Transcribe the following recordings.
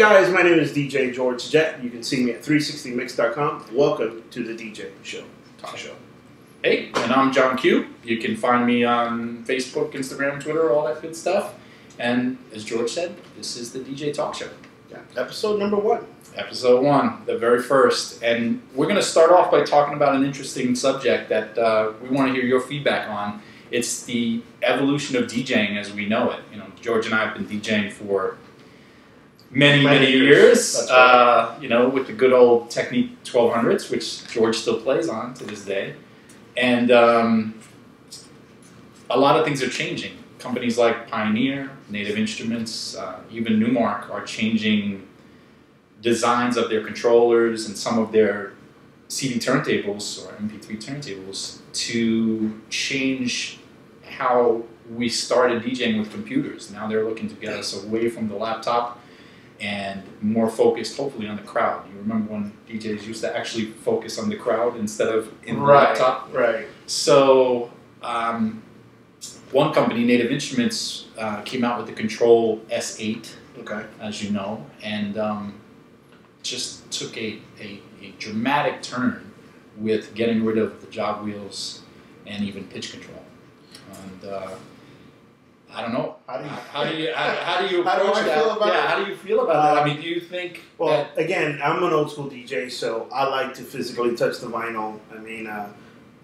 guys, my name is DJ George Jett. You can see me at 360mix.com. Welcome to the DJ Show, Talk Show. Hey, and I'm John Q. You can find me on Facebook, Instagram, Twitter, all that good stuff. And as George said, this is the DJ Talk Show. Yeah, episode number 1. Episode 1, the very first. And we're going to start off by talking about an interesting subject that we want to hear your feedback on. It's the evolution of DJing as we know it. You know, George and I have been DJing for many years. That's right. You know, with the good old Technique 1200s, which George still plays on to this day. And a lot of things are changing. Companies like Pioneer, Native Instruments, even Newmark are changing designs of their controllers and some of their CD turntables or MP3 turntables to change how we started DJing with computers. Now they're looking to get us away from the laptop and more focused, hopefully, on the crowd. You remember when DJs used to actually focus on the crowd instead of in the laptop? Right. So one company, Native Instruments, came out with the Control S8, Okay. as you know, and just took a dramatic turn with getting rid of the jog wheels and even pitch control. And I don't know. How do you approach that? Yeah, how do you feel about that? I mean, do you think? Well, again, I'm an old school DJ, so I like to physically touch the vinyl. I mean,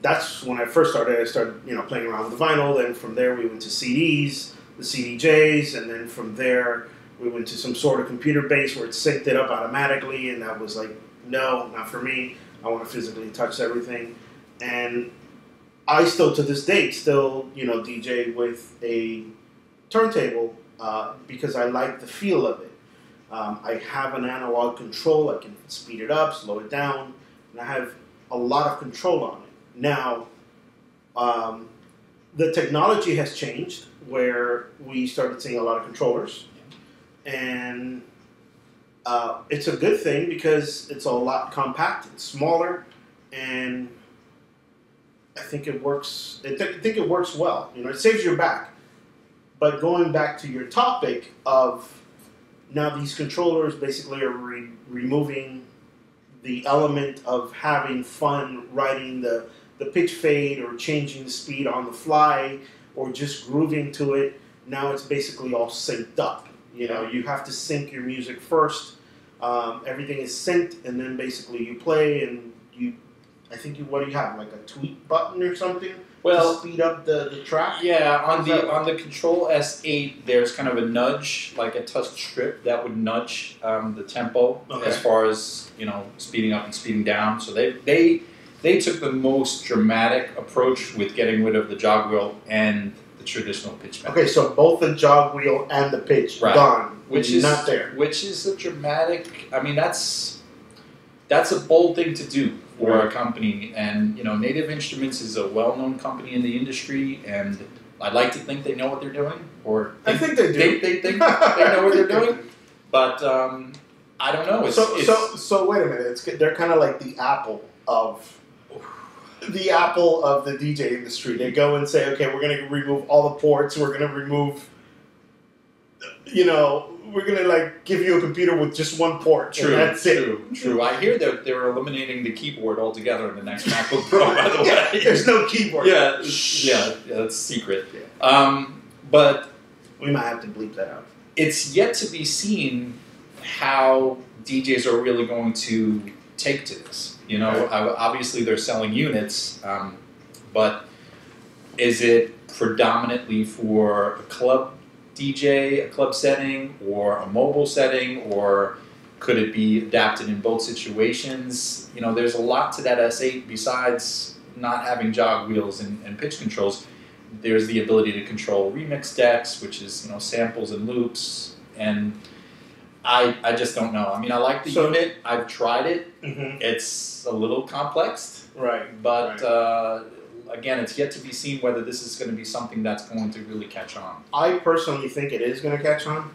that's when I first started. I started, playing around with the vinyl. Then from there, we went to CDs, the CDJs, and then from there, we went to some sort of computer base where it synced it up automatically, and that was like, no, not for me. I want to physically touch everything, and I still, to this date, DJ with a turntable because I like the feel of it. I have an analog control. I can speed it up, slow it down, and I have a lot of control on it. Now, the technology has changed where we started seeing a lot of controllers, and it's a good thing because it's a lot compact, it's smaller, and I think it works. I think it works well. It saves your back. But going back to your topic of now, these controllers basically are removing the element of having fun writing the pitch fade or changing the speed on the fly or just grooving to it. Now it's basically all synced up. You have to sync your music first. Everything is synced, and then basically you play and what do you have, like a tweak button or something to speed up the track? Yeah, on the Control S8, there's kind of a nudge, like a touch strip that would nudge the tempo as far as speeding up and speeding down. So they took the most dramatic approach with getting rid of the jog wheel and the traditional pitch method. Okay, so both the jog wheel and the pitch gone, which is not there. Which is a dramatic. I mean, that's a bold thing to do for a company, and Native Instruments is a well-known company in the industry, and I'd like to think they know what they're doing, or I think they do. They think they know what they're doing, but I don't know. So wait a minute. They're kind of like the Apple of the DJ industry. They go and say, okay, we're going to remove all the ports. We're going to remove, we're going to give you a computer with just one port. True, and that's true. I hear that they're eliminating the keyboard altogether in the next MacBook Pro, by the way. There's no keyboard. Yeah, that's secret. Yeah. But we might have to bleep that out. It's yet to be seen how DJs are really going to take to this. Obviously they're selling units, but is it predominantly for a club DJ, a club setting, or a mobile setting, or could it be adapted in both situations? There's a lot to that S8 besides not having jog wheels and pitch controls. There's the ability to control remix decks, which is samples and loops, and I just don't know. I mean, I like the unit. I've tried it. Mm-hmm. It's a little complex, right? But again, it's yet to be seen whether this is going to be something that's going to really catch on. I personally think it is going to catch on,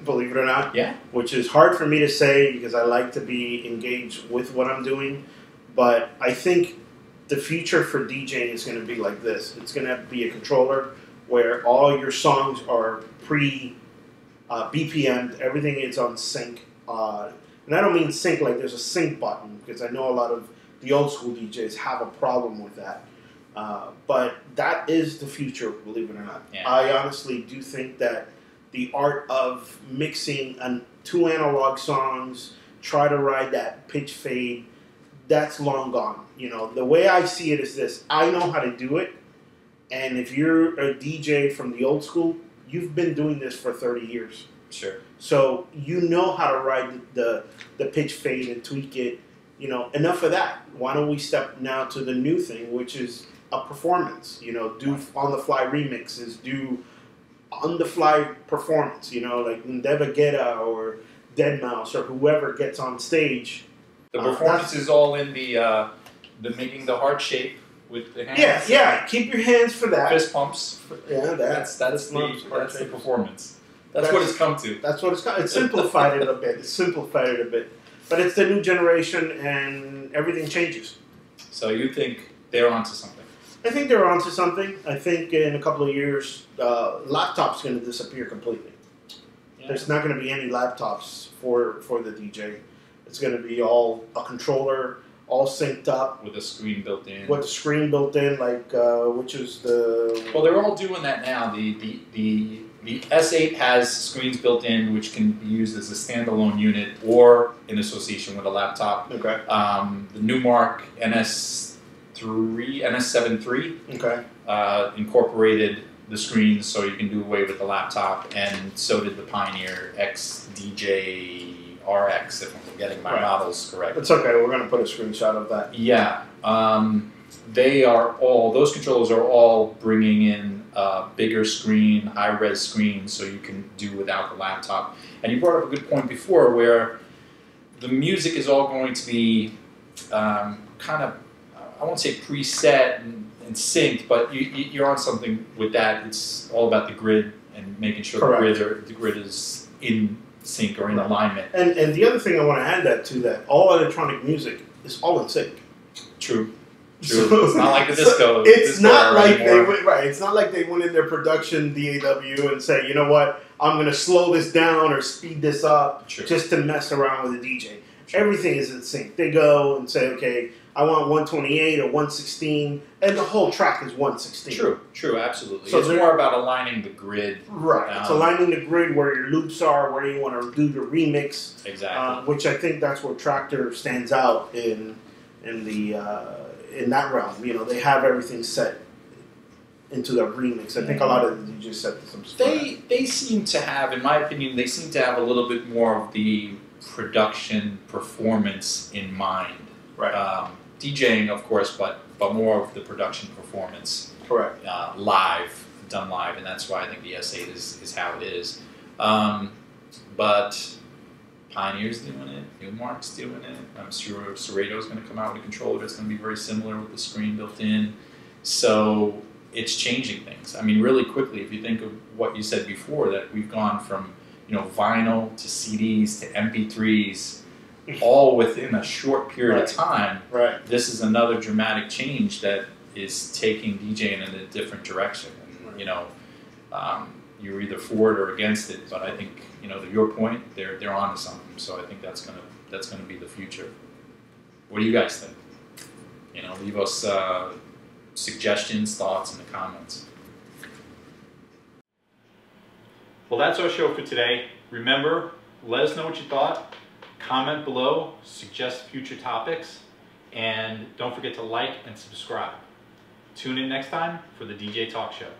believe it or not. Yeah. Which is hard for me to say because I like to be engaged with what I'm doing. But I think the future for DJing is going to be like this. It's going to be a controller where all your songs are BPM'd, everything is on sync and I don't mean sync like there's a sync button, because I know a lot of the old school DJs have a problem with that. But that is the future, believe it or not. Yeah. I honestly do think that the art of mixing two analog songs, try to ride that pitch fade, that's long gone. You know, the way I see it is this: I know how to do it, and if you're a DJ from the old school, you've been doing this for 30 years. Sure. So you know how to ride the pitch fade and tweak it. You know, enough of that. Why don't we step now to the new thing, which is a performance? You know, do on-the-fly remixes, do on-the-fly performance. You know, like Ndeva Guetta or Deadmau5 or whoever gets on stage. The performance is all in the making the heart shape with the hands. Yeah, yeah. Keep your hands for that. Fist pumps. Yeah, that's the performance. That's what it's come to. That's what it's come. It's simplified it a bit. It's simplified it a bit. But it's the new generation, and everything changes. So you think they're onto something? I think they're onto something. I think in a couple of years, laptops going to disappear completely. Yeah. There's not going to be any laptops for the DJ. It's going to be all a controller, all synced up with a screen built in. With a screen built in, like which is the. Well, they're all doing that now. The S8 has screens built in, which can be used as a standalone unit or in association with a laptop. Okay. The Newmark NS7 III incorporated the screens so you can do away with the laptop, and so did the Pioneer XDJ RX, if I'm getting my models correct. It's okay, we're going to put a screenshot of that. Yeah. Those controllers are all bringing in bigger screen, high-res screen, so you can do without the laptop. And you brought up a good point before, where the music is all going to be kind of, I won't say preset and synced, but you're on something with that. It's all about the grid and making sure the grid is in sync or in alignment. And the other thing I want to add that all electronic music is all in sync. True. True. It's not like the disco. It's not like they went It's not like they went in their production DAW and say, you know what, I'm going to slow this down or speed this up just to mess around with the DJ. Everything is in sync. They go and say, okay, I want 128 or 116, and the whole track is 116. True, absolutely. So it's more about aligning the grid. Right. It's aligning the grid where your loops are, where you want to do the remix. Exactly. Which I think that's where Traktor stands out in that realm. You know, they have everything set into the remix. I think a lot of the DJs set some stuff. They seem to have, in my opinion, they seem to have a little bit more of the production performance in mind. Right. DJing, of course, but more of the production performance. Correct. Done live, and that's why I think the S8 is how it is. But Pioneer's doing it, Newmark's doing it. I'm sure Serato's going to come out with a controller that's going to be very similar with the screen built in. So it's changing things. I mean, really quickly, if you think of what you said before, that we've gone from vinyl to CDs to MP3s, all within a short period of time. Right. This is another dramatic change that is taking DJing in a different direction. And, you're either for it or against it, but I think, to your point, they're onto something. So I think that's gonna be the future. What do you guys think? Leave us suggestions, thoughts in the comments. Well, that's our show for today. Remember, let us know what you thought. Comment below, suggest future topics, and don't forget to like and subscribe. Tune in next time for the DJ Talk Show.